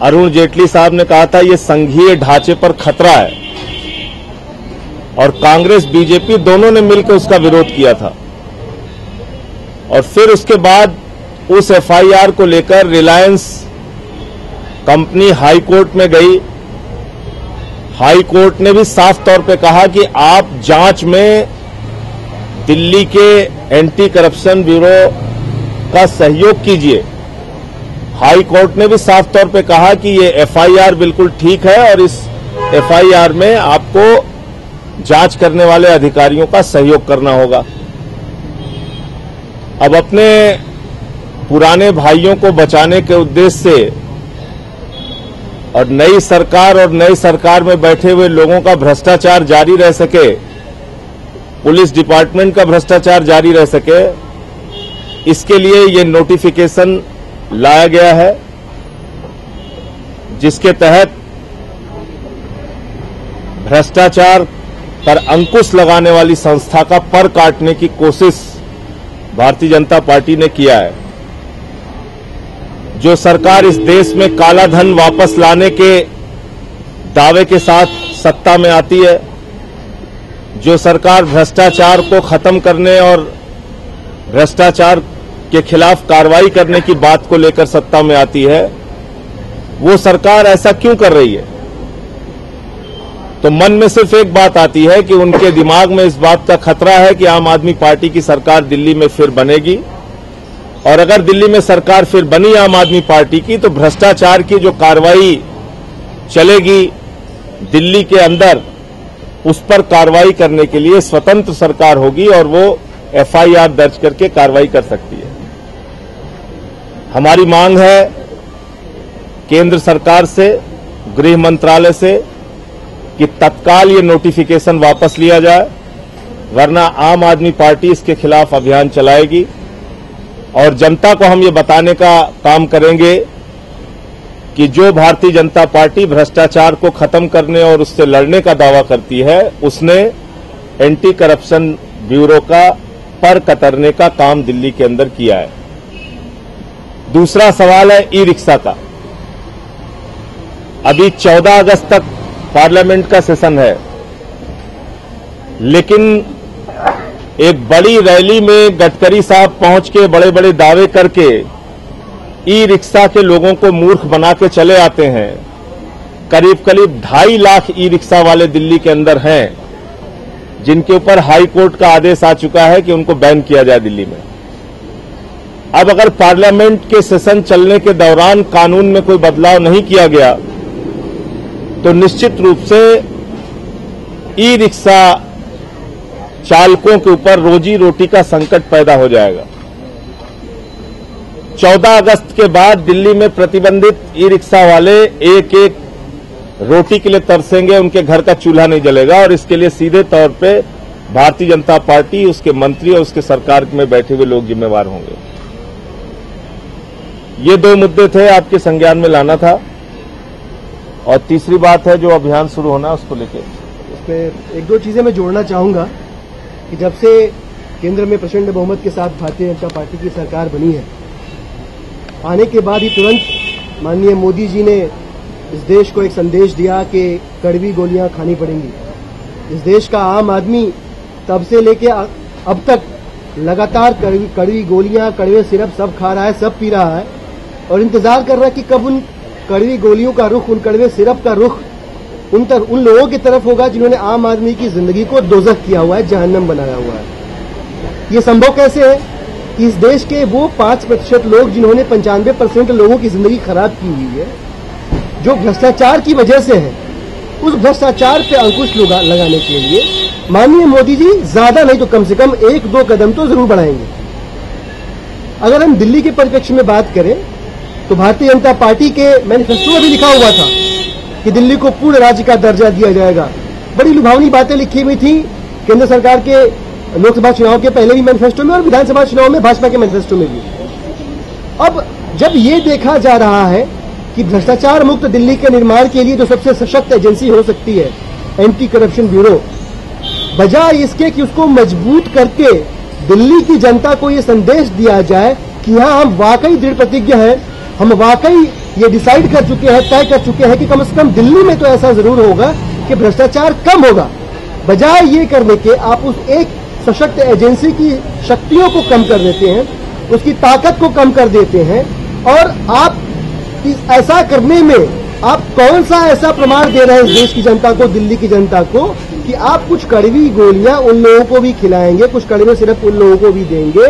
अरुण जेटली साहब ने कहा था ये संघीय ढांचे पर खतरा है और कांग्रेस बीजेपी दोनों ने मिलकर उसका विरोध किया था। और फिर उसके बाद उस एफआईआर को लेकर रिलायंस कंपनी हाई कोर्ट में गई। हाई कोर्ट ने भी साफ तौर पे कहा कि आप जांच में दिल्ली के एंटी करप्शन ब्यूरो का सहयोग कीजिए। हाई कोर्ट ने भी साफ तौर पे कहा कि ये एफआईआर बिल्कुल ठीक है और इस एफआईआर में आपको जांच करने वाले अधिकारियों का सहयोग करना होगा। अब अपने पुराने भाइयों को बचाने के उद्देश्य से और नई सरकार में बैठे हुए लोगों का भ्रष्टाचार जारी रह सके, पुलिस डिपार्टमेंट का भ्रष्टाचार जारी रह सके, इसके लिए ये नोटिफिकेशन लाया गया है जिसके तहत भ्रष्टाचार पर अंकुश लगाने वाली संस्था का पर काटने की कोशिश भारतीय जनता पार्टी ने किया है। जो सरकार इस देश में काला धन वापस लाने के दावे के साथ सत्ता में आती है, जो सरकार भ्रष्टाचार को खत्म करने और भ्रष्टाचार के खिलाफ कार्रवाई करने की बात को लेकर सत्ता में आती है, वो सरकार ऐसा क्यों कर रही है? तो मन में सिर्फ एक बात आती है कि उनके दिमाग में इस बात का खतरा है कि आम आदमी पार्टी की सरकार दिल्ली में फिर बनेगी और अगर दिल्ली में सरकार फिर बनी आम आदमी पार्टी की तो भ्रष्टाचार की जो कार्रवाई चलेगी दिल्ली के अंदर, उस पर कार्रवाई करने के लिए स्वतंत्र सरकार होगी और वो एफआईआर दर्ज करके कार्रवाई कर सकती है। हमारी मांग है केंद्र सरकार से, गृह मंत्रालय से कि तत्काल ये नोटिफिकेशन वापस लिया जाए, वरना आम आदमी पार्टी इसके खिलाफ अभियान चलाएगी और जनता को हम ये बताने का काम करेंगे कि जो भारतीय जनता पार्टी भ्रष्टाचार को खत्म करने और उससे लड़ने का दावा करती है, उसने एंटी करप्शन ब्यूरो का पर कतरने का काम दिल्ली के अंदर किया है। दूसरा सवाल है ई रिक्शा का। अभी 14 अगस्त तक पार्लियामेंट का सेशन है, लेकिन एक बड़ी रैली में गडकरी साहब पहुंच के बड़े बड़े दावे करके ई रिक्शा के लोगों को मूर्ख बना के चले आते हैं। करीब 2.5 लाख ई रिक्शा वाले दिल्ली के अंदर हैं जिनके ऊपर हाई कोर्ट का आदेश आ चुका है कि उनको बैन किया जाए दिल्ली में। अब अगर पार्लियामेंट के सेशन चलने के दौरान कानून में कोई बदलाव नहीं किया गया तो निश्चित रूप से ई रिक्शा चालकों के ऊपर रोजी रोटी का संकट पैदा हो जाएगा। 14 अगस्त के बाद दिल्ली में प्रतिबंधित ई रिक्शा वाले एक एक रोटी के लिए तरसेंगे, उनके घर का चूल्हा नहीं जलेगा और इसके लिए सीधे तौर पे भारतीय जनता पार्टी, उसके मंत्री और उसके सरकार में बैठे हुए लोग जिम्मेवार होंगे। ये 2 मुद्दे थे, आपके संज्ञान में लाना था। और तीसरी बात है जो अभियान शुरू होना उसको लेकर, इसमें 1-2 चीजें मैं जोड़ना चाहूंगा कि जब से केंद्र में प्रचंड बहुमत के साथ भारतीय जनता पार्टी की सरकार बनी है, आने के बाद ही तुरंत माननीय मोदी जी ने इस देश को एक संदेश दिया कि कड़वी गोलियां खानी पड़ेंगी। इस देश का आम आदमी तब से लेके अब तक लगातार कड़वी गोलियां, कड़वे सिरप सब खा रहा है, सब पी रहा है और इंतजार कर रहा है कि कब उन कड़वी गोलियों का रुख, उन कड़वे सिरप का रुख उन लोगों की तरफ होगा जिन्होंने आम आदमी की जिंदगी को दोज़ख किया हुआ है, जहन्नम बनाया हुआ है। ये संभव कैसे है कि इस देश के वो 5% लोग जिन्होंने 95% लोगों की जिंदगी खराब की हुई है, जो भ्रष्टाचार की वजह से है, उस भ्रष्टाचार पे अंकुश लगाने के लिए माननीय मोदी जी ज्यादा नहीं तो कम से कम 1-2 कदम तो जरूर बढ़ाएंगे। अगर हम दिल्ली के परिप्रेक्ष्य में बात करें तो भारतीय जनता पार्टी के मैनिफेस्टो में भी लिखा हुआ था कि दिल्ली को पूर्ण राज्य का दर्जा दिया जाएगा। बड़ी लुभावनी बातें लिखी हुई थी केंद्र सरकार के लोकसभा चुनाव के पहले भी मैनिफेस्टो में और विधानसभा चुनाव में भाजपा के मैनिफेस्टो में भी। अब जब ये देखा जा रहा है कि भ्रष्टाचार मुक्त दिल्ली के निर्माण के लिए जो सबसे सशक्त एजेंसी हो सकती है, एंटी करप्शन ब्यूरो, बजाय इसके कि उसको मजबूत करके दिल्ली की जनता को ये संदेश दिया जाए कि हाँ, हम वाकई दृढ़ प्रतिज्ञ हैं, हम वाकई ये डिसाइड कर चुके हैं, तय कर चुके हैं कि कम से कम दिल्ली में तो ऐसा जरूर होगा कि भ्रष्टाचार कम होगा। बजाय ये करने के आप उस एक सशक्त एजेंसी की शक्तियों को कम कर देते हैं, उसकी ताकत को कम कर देते हैं, और आप ऐसा करने में आप कौन सा ऐसा प्रमाण दे रहे हैं इस देश की जनता को, दिल्ली की जनता को, कि आप कुछ कड़वी गोलियां उन लोगों को भी खिलाएंगे, कुछ कड़वे सिर्फ उन लोगों को भी देंगे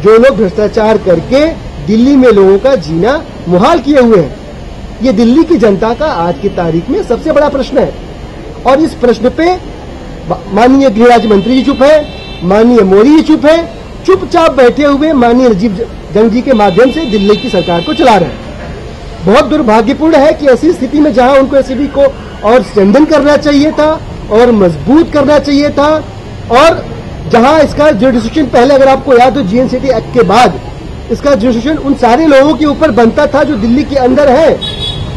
जो लोग भ्रष्टाचार करके दिल्ली में लोगों का जीना मुहाल किए हुए हैं। ये दिल्ली की जनता का आज की तारीख में सबसे बड़ा प्रश्न है, और इस प्रश्न पे माननीय गृह राज्य मंत्री जी चुप है, माननीय मोदी जी चुप है, चुपचाप बैठे हुए माननीय राजीव जंग जी के माध्यम से दिल्ली की सरकार को चला रहे हैं। बहुत दुर्भाग्यपूर्ण है कि ऐसी स्थिति में जहां उनको एसीबी को और स्ट्रेंथन करना चाहिए था और मजबूत करना चाहिए था, और जहां इसका जुडिशियल पहले अगर आपको याद हो जीएनसीटी एक्ट के बाद इसका जुडिशियल उन सारे लोगों के ऊपर बनता था जो दिल्ली के अंदर है,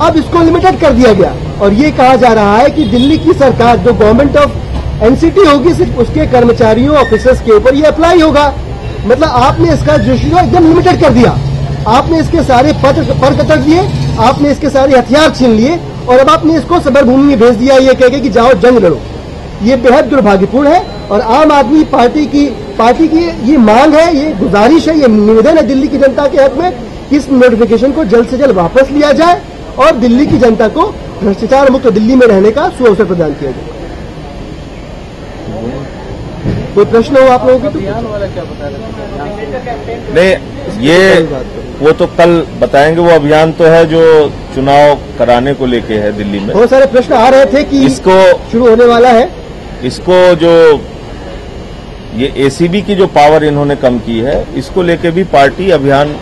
अब इसको लिमिटेड कर दिया गया और ये कहा जा रहा है कि दिल्ली की सरकार जो गवर्नमेंट ऑफ एनसीटी होगी सिर्फ उसके कर्मचारियों ऑफिसर्स के ऊपर ये अप्लाई होगा। मतलब आपने इसका जुडिशियल एकदम लिमिटेड कर दिया, आपने इसके सारे पर कतर दिए, आपने इसके सारे हथियार छीन लिए और अब आपने इसको समरभूमि में भेज दिया ये कह के कि जाओ जंग लड़ो। ये बेहद दुर्भाग्यपूर्ण है और आम आदमी पार्टी की ये मांग है, ये गुजारिश है, ये निवेदन है दिल्ली की जनता के हक में कि इस नोटिफिकेशन को जल्द से जल्द वापस लिया जाए और दिल्ली की जनता को भ्रष्टाचार मुक्त दिल्ली में रहने का सुअवसर प्रदान किया जाए। कोई प्रश्न हो आप लोगों के? अभियान वाला क्या बता रहे? नहीं, ये वो तो कल बताएंगे। वो अभियान तो है जो चुनाव कराने को लेके है दिल्ली में। बहुत सारे प्रश्न आ रहे थे कि इसको शुरू होने वाला है, इसको जो ये एसीबी की जो पावर इन्होंने कम की है, इसको लेके भी पार्टी अभियान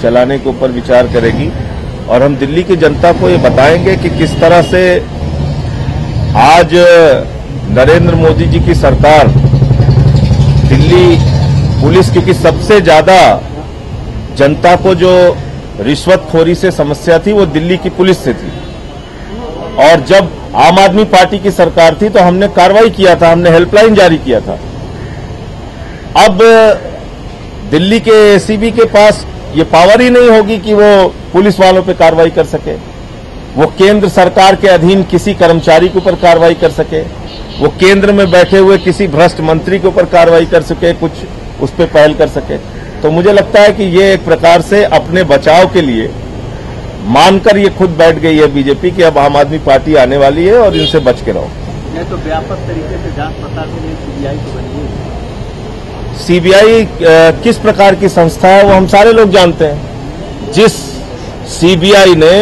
चलाने के ऊपर विचार करेगी और हम दिल्ली की जनता को ये बताएंगे कि किस तरह से आज नरेंद्र मोदी जी की सरकार दिल्ली पुलिस, क्योंकि सबसे ज्यादा जनता को जो रिश्वतखोरी से समस्या थी वो दिल्ली की पुलिस से थी, और जब आम आदमी पार्टी की सरकार थी तो हमने कार्रवाई किया था, हमने हेल्पलाइन जारी किया था। अब दिल्ली के एसीबी के पास ये पावर ही नहीं होगी कि वो पुलिस वालों पे कार्रवाई कर सके, वो केंद्र सरकार के अधीन किसी कर्मचारी के ऊपर कार्रवाई कर सके, वो केंद्र में बैठे हुए किसी भ्रष्ट मंत्री के ऊपर कार्रवाई कर सके, कुछ उस पर पहल कर सके। तो मुझे लगता है कि ये एक प्रकार से अपने बचाव के लिए मानकर ये खुद बैठ गई है बीजेपी कि अब आम आदमी पार्टी आने वाली है और इनसे बच के रहो। नहीं तो व्यापक तरीके से जांच पड़ताल के लिए सीबीआई को बनी है। सीबीआई किस प्रकार की संस्था है वो हम सारे लोग जानते हैं। जिस सीबीआई ने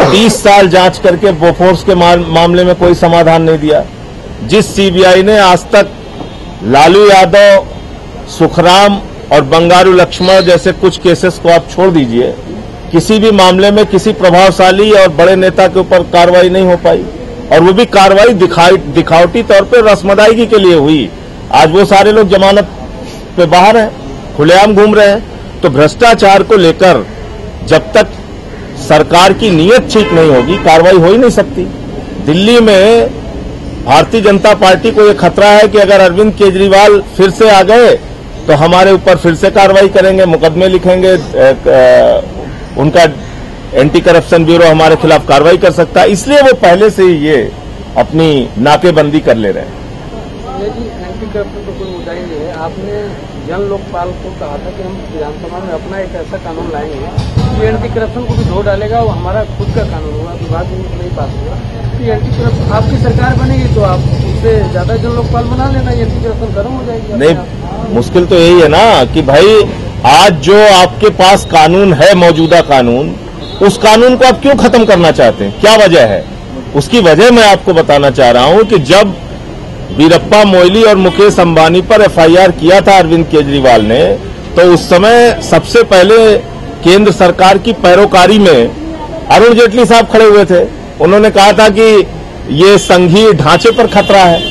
30 साल जांच करके बोफोर्स के मामले में कोई समाधान नहीं दिया, जिस सीबीआई ने आज तक लालू यादव, सुखराम और बंगारू लक्ष्मण जैसे कुछ केसेस को आप छोड़ दीजिए, किसी भी मामले में किसी प्रभावशाली और बड़े नेता के ऊपर कार्रवाई नहीं हो पाई, और वो भी कार्रवाई दिखावटी तौर पर रस्मदायगी के लिए हुई। आज वो सारे लोग जमानत पे बाहर हैं, खुलेआम घूम रहे हैं। तो भ्रष्टाचार को लेकर जब तक सरकार की नीयत ठीक नहीं होगी, कार्रवाई हो ही नहीं सकती। दिल्ली में भारतीय जनता पार्टी को यह खतरा है कि अगर अरविंद केजरीवाल फिर से आ गए तो हमारे ऊपर फिर से कार्रवाई करेंगे, मुकदमे लिखेंगे, उनका एंटी करप्शन ब्यूरो हमारे खिलाफ कार्रवाई कर सकता है। इसलिए वो पहले से ही ये अपनी नाकेबंदी कर ले रहे हैं। जी, एंटी करप्शन तो कोई मुद्दा ही नहीं है। आपने जन लोकपाल को कहा था कि हम विधानसभा में अपना एक ऐसा कानून लाएंगे जो एंटी करप्शन को भी धो डालेगा, वो हमारा खुद का कानून होगा, विभाग में नहीं पास हुआ। तो एंटी करप्शन आपकी सरकार बनेगी तो आप उससे ज्यादा जन लोकपाल बना लेना, एंटी करप्शन खत्म हो जाएगी। नहीं, मुश्किल तो यही है ना कि भाई आज जो आपके पास कानून है, मौजूदा कानून, उस कानून को आप क्यों खत्म करना चाहते हैं? क्या वजह है? उसकी वजह मैं आपको बताना चाह रहा हूं कि जब वीरप्पा मोइली और मुकेश अंबानी पर एफआईआर किया था अरविंद केजरीवाल ने, तो उस समय सबसे पहले केंद्र सरकार की पैरोकारी में अरुण जेटली साहब खड़े हुए थे। उन्होंने कहा था कि ये संघीय ढांचे पर खतरा है।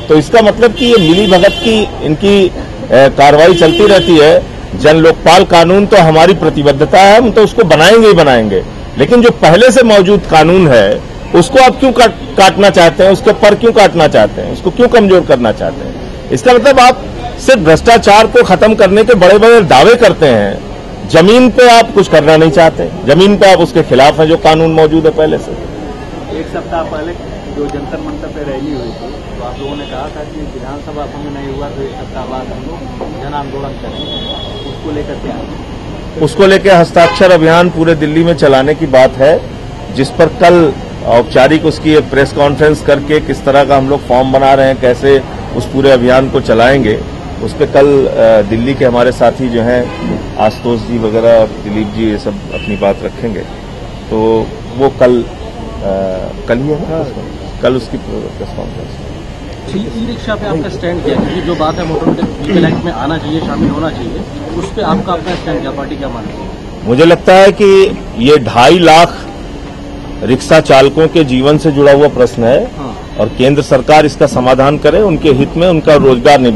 तो इसका मतलब कि ये मिली भगत की इनकी कार्रवाई चलती रहती है। जन लोकपाल कानून तो हमारी प्रतिबद्धता है, हम तो उसको बनाएंगे ही बनाएंगे, लेकिन जो पहले से मौजूद कानून है उसको आप क्यों काटना चाहते हैं? उसके पर क्यों काटना चाहते हैं? उसको क्यों कमजोर करना चाहते हैं? इसका मतलब आप सिर्फ भ्रष्टाचार को खत्म करने के बड़े बड़े दावे करते हैं, जमीन पे आप कुछ करना नहीं चाहते, जमीन पे आप उसके खिलाफ हैं जो कानून मौजूद है पहले से। एक सप्ताह पहले जो जंतर मंतर पे रैली हुई थी तो आप लोगों ने कहा था कि विधानसभा भंग नहीं हुआ तो एक सप्ताह बाद हम लोग जन आंदोलन करेंगे, उसको लेकर क्या है? उसको लेकर हस्ताक्षर अभियान पूरे दिल्ली में चलाने की बात है, जिस पर कल औपचारिक उसकी एक प्रेस कॉन्फ्रेंस करके किस तरह का हम लोग फॉर्म बना रहे हैं, कैसे उस पूरे अभियान को चलाएंगे, उस पर कल दिल्ली के हमारे साथी जो हैं आशुतोष जी वगैरह और दिलीप जी ये सब अपनी बात रखेंगे। तो वो कल ही है ना, कल उसकी प्रेस कॉन्फ्रेंस। ई रिक्शा पे आपका स्टैंड क्या है? क्योंकि जो बात है मोटर व्हीकल एक्ट में आना चाहिए, शामिल होना चाहिए, उस पर आपका अपना स्टैंड क्या, पार्टी क्या मानती है? मुझे लगता है कि ये 2.5 लाख रिक्शा चालकों के जीवन से जुड़ा हुआ प्रश्न है और केंद्र सरकार इसका समाधान करे, उनके हित में, उनका रोजगार नहीं